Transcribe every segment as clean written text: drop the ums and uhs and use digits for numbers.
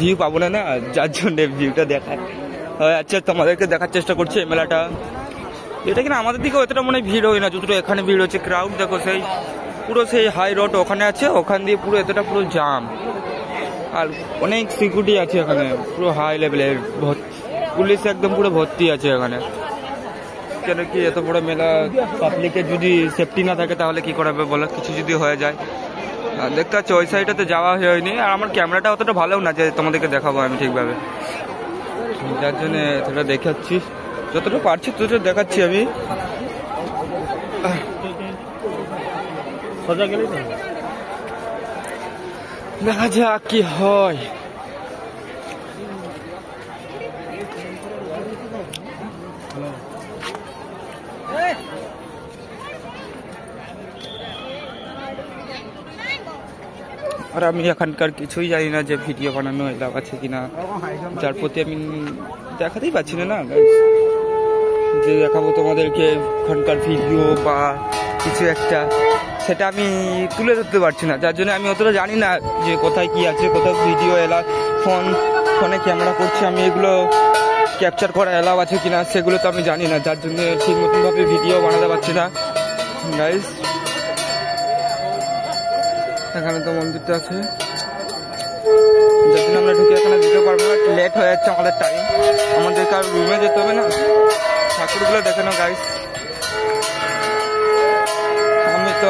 View পাবো না, না যার জন্য ভিউটা দেখায়। আচ্ছা তোমাদেরকে দেখার চেষ্টা করছি এই মেলাটা, এটা কিনা আমাদের দিকে এতটা মনে ভিড় হয় না যতটা এখানে ভিড় হচ্ছে। ক্রাউড দেখো, সেই পুরো সেই হাই রোড ওখানে আছে, ওখান দিয়ে পুরো এতটা পুরো জাম, আর অনেক সিকিউরিটি আছে এখানে, পুরো হাই লেভেলের পুলিশ একদম পুরো ভর্তি আছে এখানে। কেন কি এত বড় মেলা, পাবলিকের যদি সেফটি না থাকে তাহলে কি করাবে বলো, কিছু যদি হয়ে যায়। দেখতে পাচ্ছি ওই সাইডটাতে যাওয়া হয়নি, আর আমার ক্যামেরাটা অতটা ভালো না যে তোমাদেরকে দেখাবো আমি ঠিকভাবে, যার জন্য এতটা দেখাচ্ছি, যতটা পারছি ততটা দেখাচ্ছি আমি। দেখা যাক কি হয়। আর আমি এখানকার কিছুই জানি না যে ভিডিও বানানো এলাকা আছে কিনা, যার প্রতি আমি দেখাতেই পাচ্ছি না যে দেখাবো তোমাদেরকে এখানকার ভিডিও বা কিছু একটা, সেটা আমি তুলে ধরতে পারছি না, যার জন্য আমি অতটা জানি না যে কোথায় কি আছে, কোথাও ভিডিও ফোনে ক্যামেরা করছি আমি, এগুলো ক্যাপচার করা এলাও আছে কিনা সেগুলো তো আমি জানি না, যার জন্য ঠিক মতনভাবে ভিডিও বানাতে পারছি না গাইস। এখানে তো মন্দিরটা আছে, যার জন্য আমরা ঢুকে এখানে দিতে পারবো না, লেট হয়ে যাচ্ছে আমাদের টাইম, আমাদেরকে আর রুমে যেতে হবে না, ঠাকুরগুলো দেখে নাও গাইস। আমি তো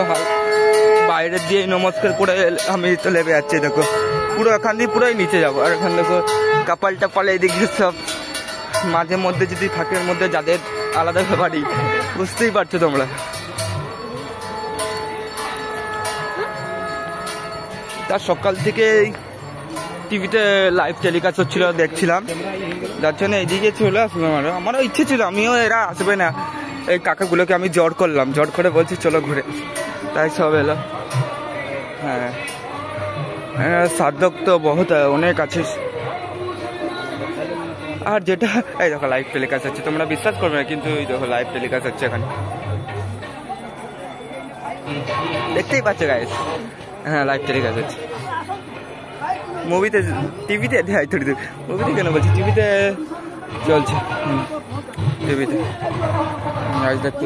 বাইরের দিয়ে নমস্কার করে আমি তো লেবে যাচ্ছি, দেখো পুরো এখান দিয়ে পুরোই নিচে যাবো, আর এখানে দেখো কাপাল টাপাল এইদিকে সব, মাঝে মধ্যে যদি থাকে এর মধ্যে যাদের আলাদা বাড়ি, বুঝতেই পারছো তোমরা। তার সকাল থেকে টিভিতে লাইভ টেলিকাস্ট হচ্ছিল, দেখছিলাম, যার জন্য এইদিকে চলে আসবে। আমারও ইচ্ছে ছিল, আমিও এরা আসবে না এই কাকাগুলোকে আমি জোর করলাম, জোর করে বলছি চলো ঘুরে, তাই সব এলো। হ্যাঁ সার্থক তো বহুত অনেক আছে। আর যেটা এই দেখো লাইভ টেলিকাস্ট হচ্ছে, তোমরা বিশ্বাস করবে না কিন্তু এই দেখো লাইভ টেলিকাস্ট হচ্ছে এখানে, দেখতেই পাচ্ছ গাইস। হ্যাঁ লাইভ টেলিকাস্ট হচ্ছে, মুভিতে টিভিতে দেখাই, মুভিতে কেন বলছি, টিভিতে চলছে, টিভিতে দেখতে।